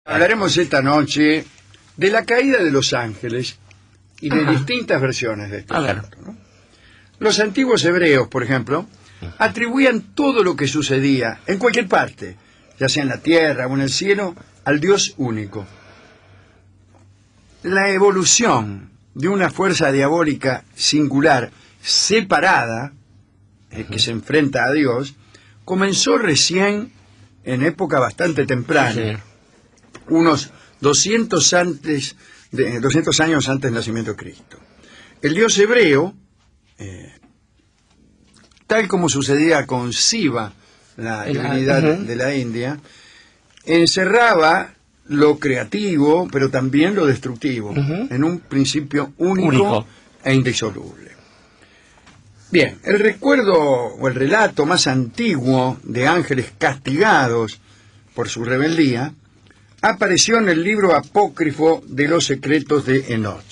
Hablaremos esta noche de la caída de los ángeles y de distintas versiones de este asunto, ¿no? Los antiguos hebreos, por ejemplo, atribuían todo lo que sucedía en cualquier parte, ya sea en la tierra o en el cielo, al Dios único. La evolución de una fuerza diabólica singular, separada, que se enfrenta a Dios, comenzó recién en época bastante temprana, unos 200 años antes del nacimiento de Cristo. El Dios hebreo, tal como sucedía con Shiva, la divinidad de la India, encerraba lo creativo, pero también lo destructivo, en un principio único e indisoluble. Bien, el recuerdo o el relato más antiguo de ángeles castigados por su rebeldía apareció en el libro apócrifo de los secretos de Enoch.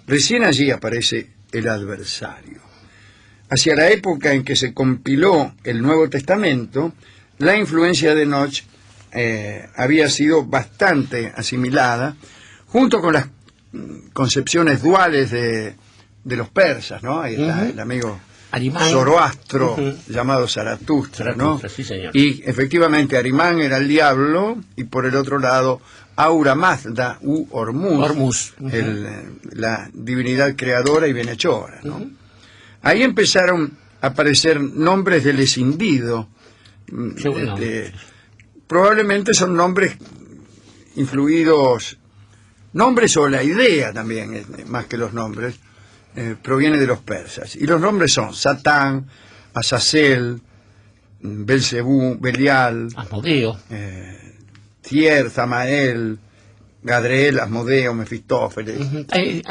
Recién allí aparece el adversario. Hacia la época en que se compiló el Nuevo Testamento, la influencia de Enoch había sido bastante asimilada, junto con las concepciones duales de los persas, ¿no? Ahí está el amigo Arimán. Zoroastro, llamado Zaratustra, ¿no? Sí, señor. Y efectivamente Arimán era el diablo, y por el otro lado Ahura Mazda u Hormuz, la divinidad creadora y bienhechora, ¿no? Ahí empezaron a aparecer nombres del escindido. Probablemente son nombres influidos, nombres o la idea también, más que los nombres, proviene de los persas. Y los nombres son Satán, Azazel, Belcebú, Belial, Asmodeo, Tier, Zamael, Gadriel, Asmodeo, Mefistófeles,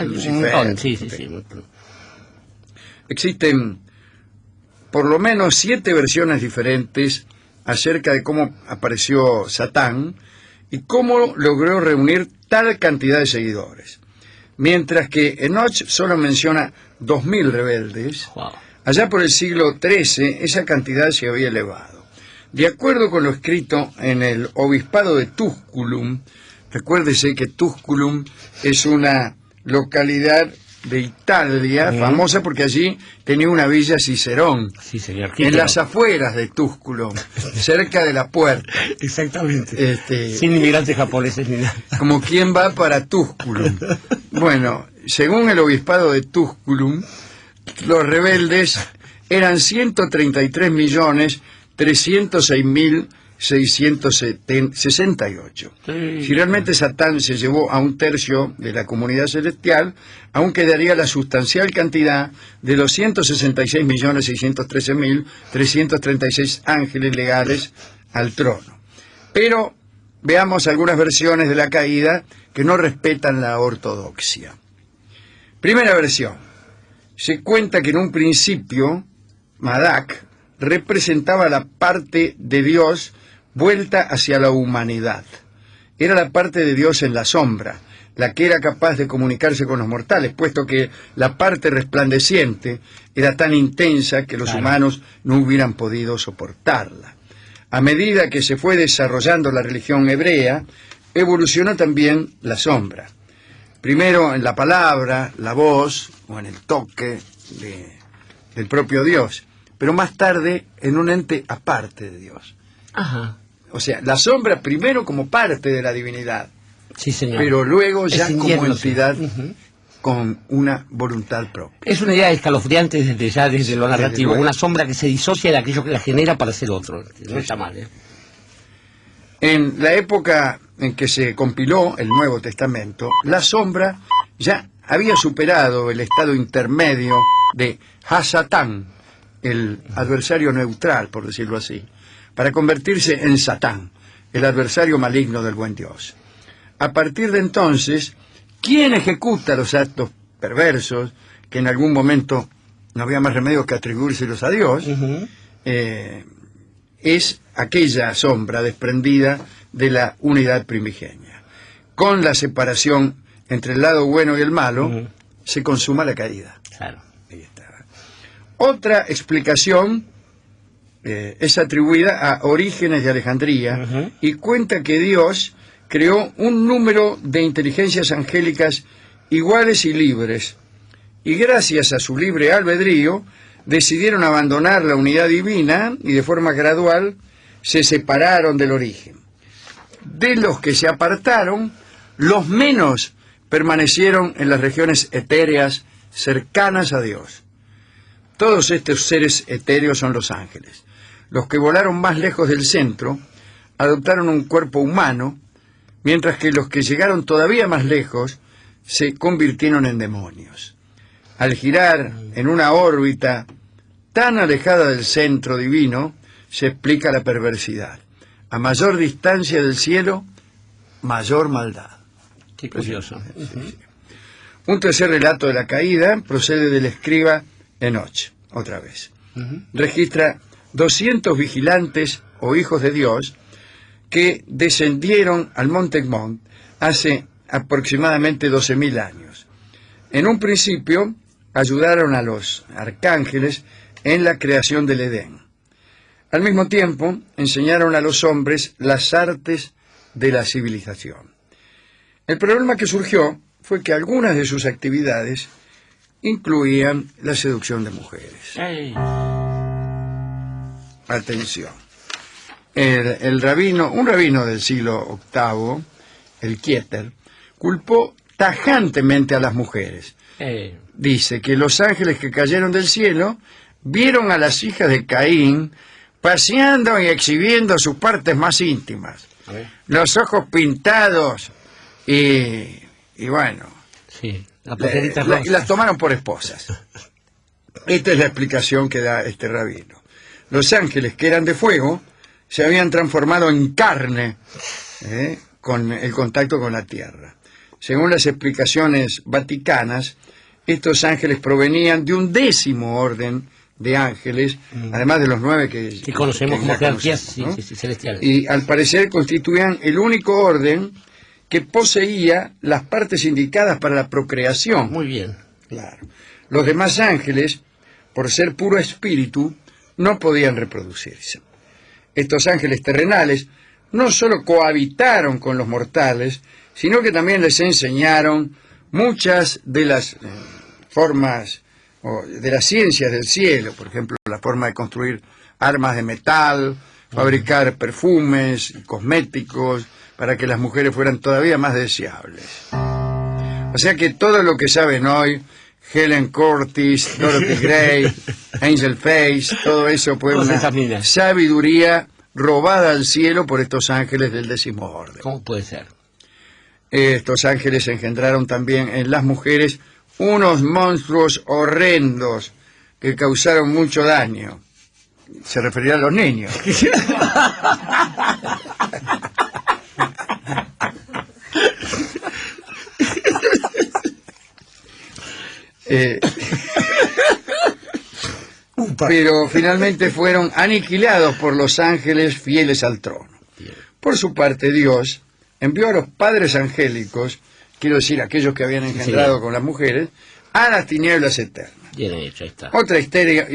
Lucifer. Sí. Existen por lo menos 7 versiones diferentes acerca de cómo apareció Satán y cómo logró reunir tal cantidad de seguidores. Mientras que Enoch solo menciona 2000 rebeldes, allá por el siglo XIII esa cantidad se había elevado. De acuerdo con lo escrito en el obispado de Tusculum, recuérdese que Tusculum es una localidad de Italia, famosa porque allí tenía una villa Cicerón, en las afueras de Tusculum, cerca de la puerta. Exactamente. Sin inmigrantes japoneses ni nada. Como quien va para Tusculum. Bueno, según el obispado de Tusculum, los rebeldes eran 133.306.668. Si realmente Satán se llevó a 1/3 de la comunidad celestial, aún quedaría la sustancial cantidad de los 166.613.336 ángeles legales al trono. Pero veamos algunas versiones de la caída que no respetan la ortodoxia. Primera versión. Se cuenta que en un principio Madak representaba la parte de Dios vuelta hacia la humanidad. Era la parte de Dios en la sombra, la que era capaz de comunicarse con los mortales, puesto que la parte resplandeciente era tan intensa que los humanos no hubieran podido soportarla. A medida que se fue desarrollando la religión hebrea, evolucionó también la sombra. Primero en la palabra, la voz o en el toque del propio Dios, pero más tarde en un ente aparte de Dios. O sea, la sombra primero como parte de la divinidad, pero luego ya como entidad con una voluntad propia. Es una idea escalofriante desde lo narrativo, una sombra que se disocia de aquello que la genera para ser otro. No está mal, ¿eh? En la época en que se compiló el Nuevo Testamento, la sombra ya había superado el estado intermedio de Hasatán, el adversario neutral, por decirlo así, para convertirse en Satán, el adversario maligno del buen Dios. A partir de entonces, ¿quién ejecuta los actos perversos, que en algún momento no había más remedio que atribuírselos a Dios? Es aquella sombra desprendida de la unidad primigenia. Con la separación entre el lado bueno y el malo, se consuma la caída. Ahí está. Otra explicación es atribuida a Orígenes de Alejandría y cuenta que Dios creó un número de inteligencias angélicas iguales y libres, y gracias a su libre albedrío decidieron abandonar la unidad divina y de forma gradual se separaron del origen. De los que se apartaron, los menos permanecieron en las regiones etéreas cercanas a Dios. Todos estos seres etéreos son los ángeles. Los que volaron más lejos del centro adoptaron un cuerpo humano, mientras que los que llegaron todavía más lejos se convirtieron en demonios. Al girar en una órbita tan alejada del centro divino, se explica la perversidad. A mayor distancia del cielo, mayor maldad. Qué curioso. Un tercer relato de la caída procede del escriba Enoch, otra vez. Registra 200 vigilantes o hijos de Dios que descendieron al monte Egmont hace aproximadamente 12.000 años. En un principio ayudaron a los arcángeles en la creación del Edén. Al mismo tiempo enseñaron a los hombres las artes de la civilización. El problema que surgió fue que algunas de sus actividades incluían la seducción de mujeres. Hey. Atención. Un rabino del siglo VIII, el Kieter, culpó tajantemente a las mujeres. Dice que los ángeles que cayeron del cielo vieron a las hijas de Caín paseando y exhibiendo sus partes más íntimas. Los ojos pintados y bueno, sí, las tomaron por esposas. Esta es la explicación que da este rabino. Los ángeles, que eran de fuego, se habían transformado en carne con el contacto con la tierra. Según las explicaciones vaticanas, estos ángeles provenían de un 10º orden de ángeles, además de los 9 que conocemos como jerarquías, ¿no? celestiales. Y al parecer constituían el único orden que poseía las partes indicadas para la procreación. Muy bien. Claro. Los demás ángeles, por ser puro espíritu, no podían reproducirse. Estos ángeles terrenales no solo cohabitaron con los mortales, sino que también les enseñaron muchas de las formas o de las ciencias del cielo, por ejemplo, la forma de construir armas de metal, fabricar perfumes y cosméticos para que las mujeres fueran todavía más deseables. O sea que todo lo que saben hoy, Helen Curtis, Dorothy Gray, Angel Face, todo eso fue una sabiduría robada al cielo por estos ángeles del 10º orden. ¿Cómo puede ser? Estos ángeles engendraron también en las mujeres unos monstruos horrendos que causaron mucho daño. Se refería a los niños. Pero finalmente fueron aniquilados por los ángeles fieles al trono. Por su parte, Dios envió a los padres angélicos, quiero decir, aquellos que habían engendrado con las mujeres, a las tinieblas eternas. Bien hecho, ahí está. Otra historia.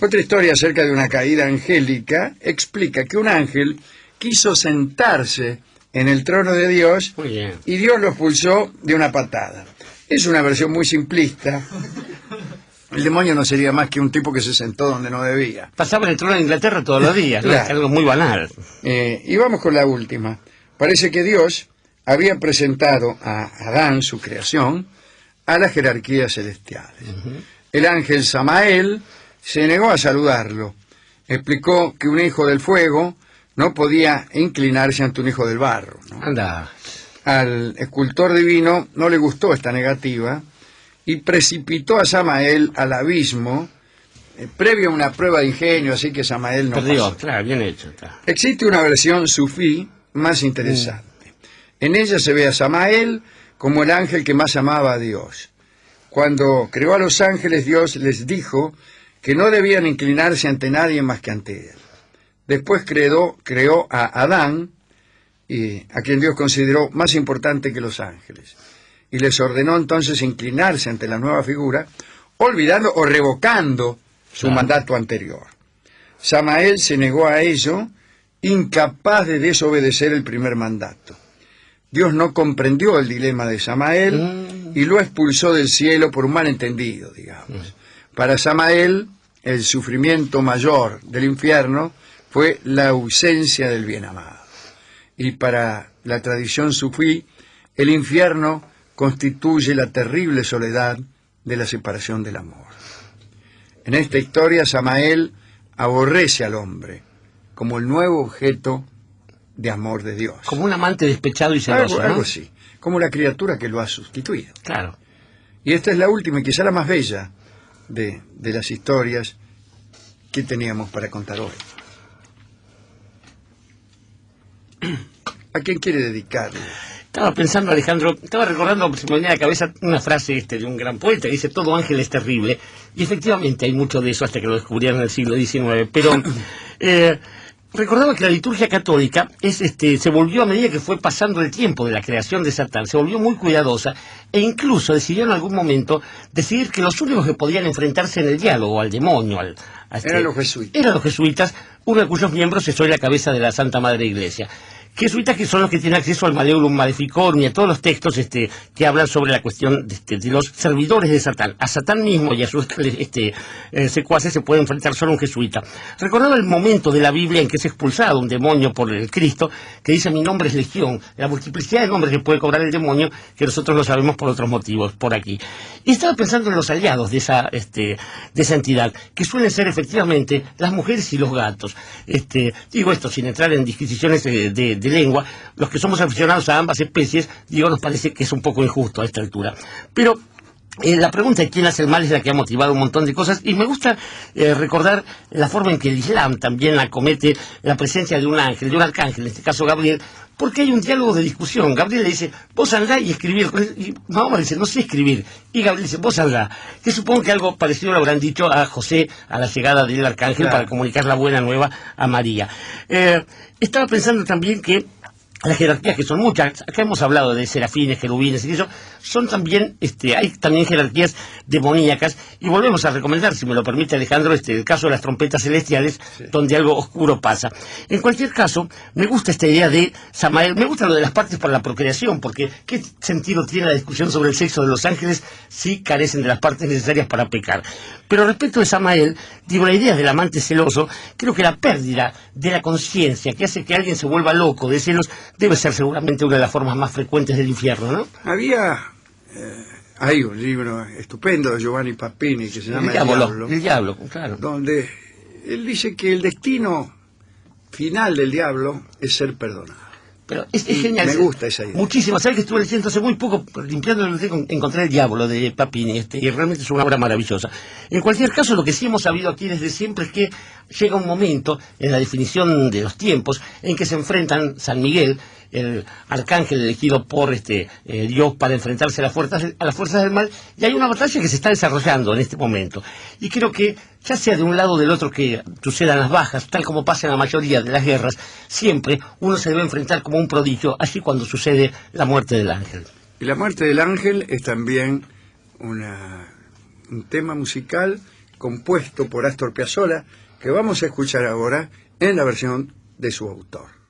Otra historia acerca de una caída angélica explica que un ángel quiso sentarse en el trono de Dios y Dios lo expulsó de una patada. Es una versión muy simplista. El demonio no sería más que un tipo que se sentó donde no debía. Pasaba en el trono de Inglaterra todos los días, claro. ¿No? Es algo muy banal. Y vamos con la última. Parece que Dios había presentado a Adán, su creación, a las jerarquías celestiales. El ángel Samael se negó a saludarlo. Explicó que un hijo del fuego no podía inclinarse ante un hijo del barro, ¿no? Anda. Al escultor divino no le gustó esta negativa y precipitó a Samael al abismo previo a una prueba de ingenio, así que Samael no perdió. pasó. Claro, bien hecho. Está. Existe una versión sufí más interesante. En ella se ve a Samael como el ángel que más amaba a Dios. Cuando creó a los ángeles, Dios les dijo que no debían inclinarse ante nadie más que ante él. Después creó a Adán, a quien Dios consideró más importante que los ángeles, y les ordenó entonces inclinarse ante la nueva figura, olvidando o revocando su mandato anterior. Samael se negó a ello incapaz de desobedecer el primer mandato. Dios no comprendió el dilema de Samael y lo expulsó del cielo por un malentendido, digamos. Para Samael, el sufrimiento mayor del infierno fue la ausencia del bien amado. Y para la tradición sufí, el infierno constituye la terrible soledad de la separación del amor. En esta historia, Samael aborrece al hombre como el nuevo objeto de amor de Dios. Como un amante despechado y celoso, ¿no? Algo así, como la criatura que lo ha sustituido. Claro. Y esta es la última y quizá la más bella de las historias que teníamos para contar hoy. ¿A quién quiere dedicarle? Estaba pensando, Alejandro, estaba recordando, se me venía a la cabeza una frase de un gran poeta que dice: todo ángel es terrible. Y efectivamente hay mucho de eso hasta que lo descubrieron en el siglo XIX. Pero recordaba que la liturgia católica se volvió, a medida que fue pasando el tiempo de la creación de Satán, se volvió muy cuidadosa e incluso decidió en algún momento decidir que los únicos que podían enfrentarse en el diálogo al demonio, eran los jesuitas. Eran los jesuitas, uno de cuyos miembros es hoy la cabeza de la Santa Madre Iglesia. Jesuitas que son los que tienen acceso al Maleolum Maleficorum y a todos los textos que hablan sobre la cuestión de los servidores de Satán. A Satán mismo y a sus secuaces se puede enfrentar solo un jesuita. Recordaba el momento de la Biblia en que es expulsado un demonio por el Cristo, que dice: mi nombre es Legión, la multiplicidad de nombres que puede cobrar el demonio, que nosotros lo sabemos por otros motivos, por aquí. Y estaba pensando en los aliados de esa entidad, que suelen ser efectivamente las mujeres y los gatos. Digo esto sin entrar en disquisiciones de lengua, los que somos aficionados a ambas especies, nos parece que es un poco injusto a esta altura. Pero la pregunta de quién hace el mal es la que ha motivado un montón de cosas, y me gusta recordar la forma en que el Islam también acomete la presencia de un ángel, de un arcángel, en este caso Gabriel, porque hay un diálogo de discusión. Gabriel le dice: vos andá y escribir. Y Mahoma le dice: no sé escribir. Y Gabriel dice: vos andá. Que supongo que algo parecido lo habrán dicho a José a la llegada del arcángel, claro, para comunicar la buena nueva a María. Estaba pensando también que las jerarquías, que son muchas, acá hemos hablado de serafines, querubines y eso, son también, hay también jerarquías demoníacas, y volvemos a recomendar, si me lo permite Alejandro, el caso de las trompetas celestiales, sí, donde algo oscuro pasa. En cualquier caso, me gusta esta idea de Samael, me gusta lo de las partes para la procreación, porque ¿qué sentido tiene la discusión sobre el sexo de los ángeles si carecen de las partes necesarias para pecar? Pero respecto de Samael, la idea del amante celoso, creo que la pérdida de la conciencia que hace que alguien se vuelva loco de celos debe ser seguramente una de las formas más frecuentes del infierno, ¿no? Hay un libro estupendo de Giovanni Papini que se llama El Diablo, claro. Donde él dice que el destino final del diablo es ser perdonado. Pero es genial. Me gusta esa idea. Muchísimo. ¿Sabes que estuve leyendo hace muy poco, limpiando la biblioteca, encontré El Diablo de Papini, y realmente es una obra maravillosa. En cualquier caso, lo que sí hemos sabido aquí desde siempre es que llega un momento en la definición de los tiempos en que se enfrentan San Miguel, el arcángel elegido por Dios para enfrentarse a las fuerzas del mal, y hay una batalla que se está desarrollando en este momento. Y creo que, ya sea de un lado o del otro que sucedan las bajas, tal como pasa en la mayoría de las guerras, siempre uno se debe enfrentar como un prodigio, así cuando sucede la muerte del ángel. Y la muerte del ángel es también un tema musical compuesto por Astor Piazzolla, que vamos a escuchar ahora en la versión de su autor.